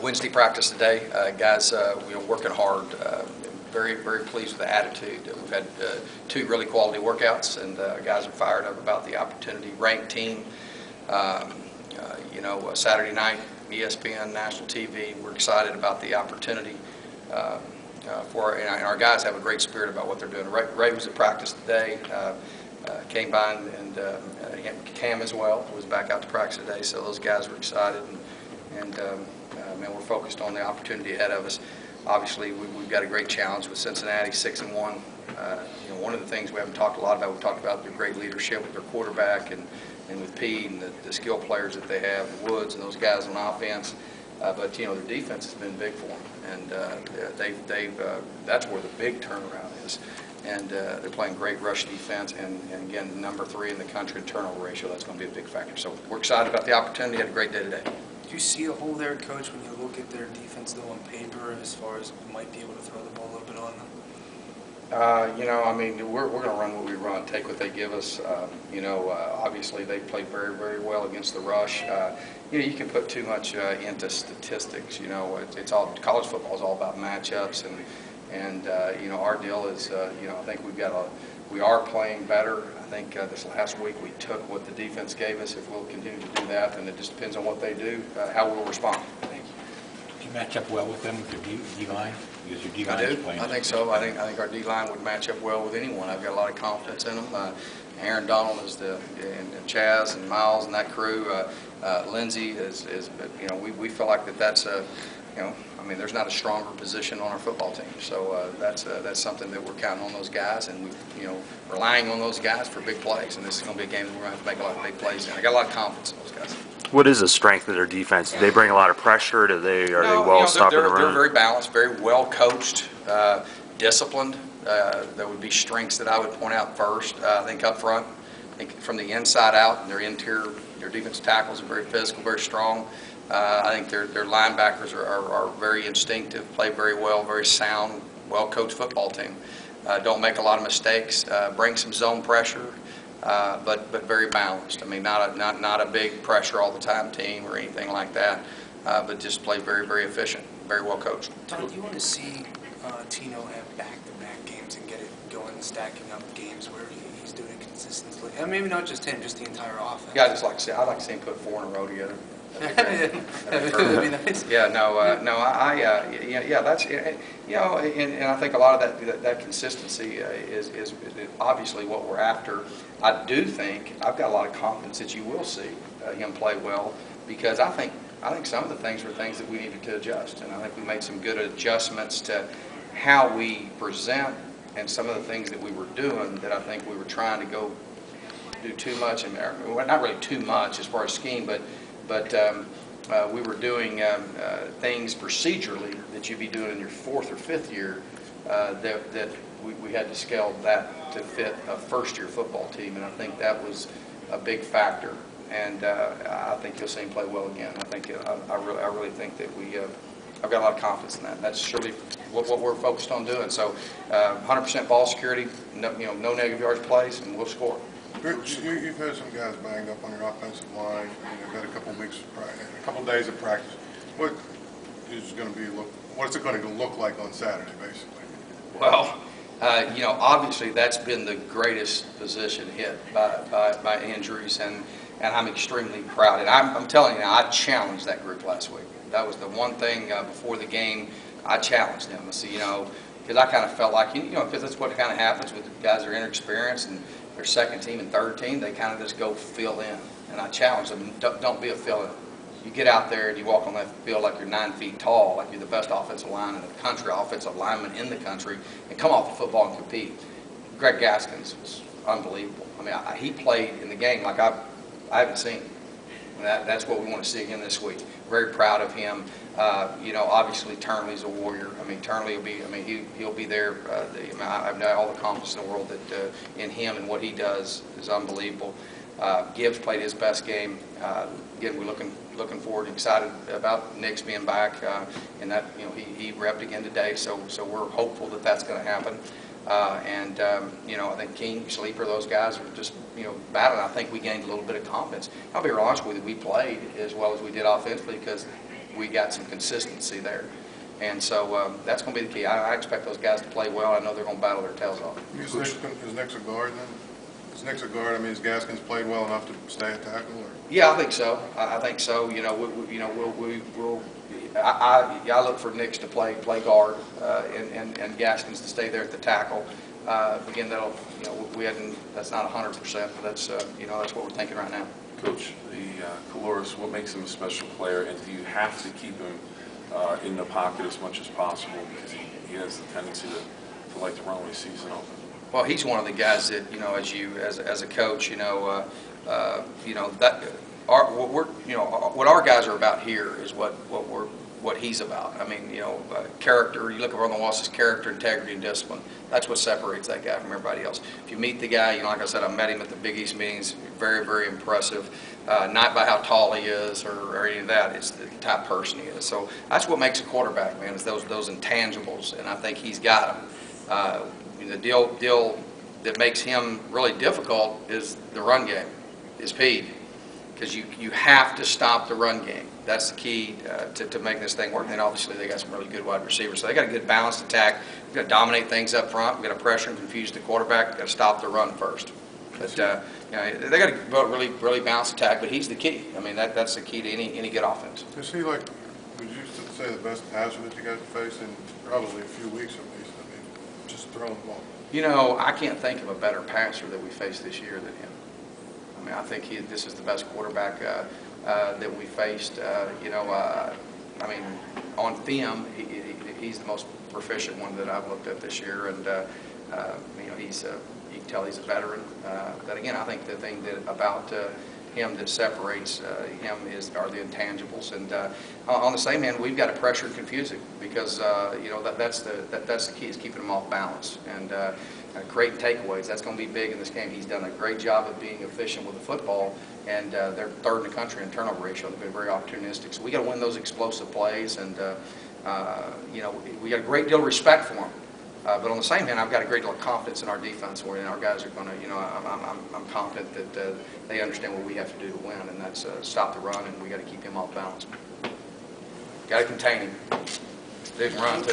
Wednesday practice today. Guys, working hard. Very, very pleased with the attitude. We've had 2 really quality workouts, and guys are fired up about the opportunity. Ranked team, Saturday night, ESPN, national TV. We're excited about the opportunity and our guys have a great spirit about what they're doing. Ray was at practice today. Came by and Cam as well was back out to practice today. So those guys were excited, and we're focused on the opportunity ahead of us. Obviously, we've got a great challenge with Cincinnati, 6-1. One of the things we haven't talked a lot about, we talked about their great leadership with their quarterback and with Pete and the skill players that they have, Woods and those guys on offense. But their defense has been big for them, and that's where the big turnaround is. And they're playing great rush defense, and again, number 3 in the country in turnover ratio. That's going to be a big factor. So we're excited about the opportunity. Had a great day today. Do you see a hole there, Coach, when you look at their defense, though, on paper, as far as we might be able to throw the ball a little bit on them? We're going to run what we run, take what they give us. Obviously they played very, very well against the rush. You can put too much into statistics. It's all college football is all about matchups, and our deal is, I think we are playing better. I think this last week we took what the defense gave us. If we'll continue to do that, then it just depends on what they do, how we'll respond. Do you match up well with them, with your D-line? Because your D-line is playing. I think so. I think our D-line would match up well with anyone. I've got a lot of confidence in them. Aaron Donald and Chaz and Miles and that crew. Lindsey is we feel like that's there's not a stronger position on our football team. So that's something that we're counting on those guys, and we relying on those guys for big plays. And this is going to be a game that we're going to have to make a lot of big plays in. I got a lot of confidence in those guys. What is the strength of their defense? Do they bring a lot of pressure? Are they well stopped in the run? They're very balanced, very well coached, disciplined. There would be strengths that I would point out first. I think up front, from the inside out, their defensive tackles are very physical, very strong. I think their linebackers are very instinctive, play very well, very sound, well-coached football team. Don't make a lot of mistakes, bring some zone pressure, but very balanced. Not a big pressure all the time team or anything like that, but just play very, very efficient, very well coached. Todd, do you want to see Tino have back-to-back games and get it going, stacking up games where he's doing it consistently? And maybe not just him, just the entire offense. Yeah, I'd like to see him put 4 in a row together. That'd be nice. Yeah, that's and I think a lot of that consistency is obviously what we're after. I do think I've got a lot of confidence that you will see him play well, because I think some of the things were things that we needed to adjust, and I think we made some good adjustments to how we present and some of the things that we were doing that I think we were trying to go do too much in there. Well, not really too much as far as scheme, but we were doing things procedurally that you'd be doing in your 4th or 5th year that we had to scale that to fit a first-year football team, and I think that was a big factor. And I think you'll see him play well again. I really think that I've got a lot of confidence in that. That's surely what we're focused on doing. So 100% ball security, no negative yards plays, and we'll score. You've had some guys banged up on your offensive line. You've had a couple of days of practice. What's it going to look like on Saturday, basically? Well, obviously that's been the greatest position hit by injuries, and I'm extremely proud. And I'm telling you now, I challenged that group last week. That was the one thing before the game I challenged them. I said, because I kind of felt like, because that's what kind of happens with guys that are inexperienced and their second team and third team, they kind of just go fill in. And I challenged them, don't be a fill-in. You get out there and you walk on that field like you're 9 feet tall, like you're the best offensive line in the country, offensive lineman in the country, and come off the football and compete. Greg Gaskins was unbelievable. He played in the game like I haven't seen. That's what we want to see again this week. Very proud of him. Obviously Turnley's a warrior. Turnley will be. He'll be there. I've all the confidence in the world that in him and what he does is unbelievable. Gibbs played his best game. Again, we're looking forward, excited about Nick's being back, and that he repped again today. So we're hopeful that that's going to happen. I think King, Sleeper, those guys are just battling. I think we gained a little bit of confidence. I'll be honest with you, we played as well as we did offensively because we got some consistency there. And so that's going to be the key. I expect those guys to play well. I know they're going to battle their tails off. Is Nick's a guard then? Is Nick's a guard? I mean, has Gaskins played well enough to stay at tackle? Or? Yeah, I think so. I think so. You know, I look for Nix to play guard and Gaskins to stay there at the tackle. Again, that'll, you know, that's not 100%, but that's you know, that's what we're thinking right now. Coach, Caloris, what makes him a special player, and do you have to keep him in the pocket as much as possible because he has the tendency to like to run when he sees an open? Well, he's one of the guys that, you know, as a coach, you know that what our guys are about here is what he's about. I mean, you know, character. You look over on the wall, says character, integrity, and discipline. That's what separates that guy from everybody else. If you meet the guy, you know, like I said, I met him at the Big East meetings. Very, very impressive. Not by how tall he is or any of that. It's the type of person he is. So that's what makes a quarterback, man, is those intangibles, and I think he's got them. The deal that makes him really difficult is the run game, is speed, because you have to stop the run game. That's the key to making this thing work. And obviously they got some really good wide receivers, so they got a good balanced attack. We've got to dominate things up front. We've got to pressure and confuse the quarterback. We've got to stop the run first. But you know, they got a really balanced attack. But he's the key. I mean, that's the key to any good offense. Is he like, would you say, the best passer that you guys faced in probably a few weeks at least? I mean, just throwing the ball. You know, I can't think of a better passer that we faced this year than him. I mean, I think this is the best quarterback that we faced. You know, I mean, on film, he's the most proficient one that I've looked at this year, and you know, you can tell he's a veteran. But again, I think the thing about him that separates him are the intangibles. And on the same hand, we've got to pressure and confuse him because you know that's the key, is keeping him off balance and creating takeaways. That's going to be big in this game. He's done a great job of being efficient with the football, and they're third in the country in turnover ratio. They've been very opportunistic. So we got to win those explosive plays, and you know, we got a great deal of respect for him. But on the same hand, I've got a great deal of confidence in our defense, where our guys are going to, you know, I'm confident that they understand what we have to do to win, and that's stop the run, and we got to keep him off balance. Got to contain him. They can run too.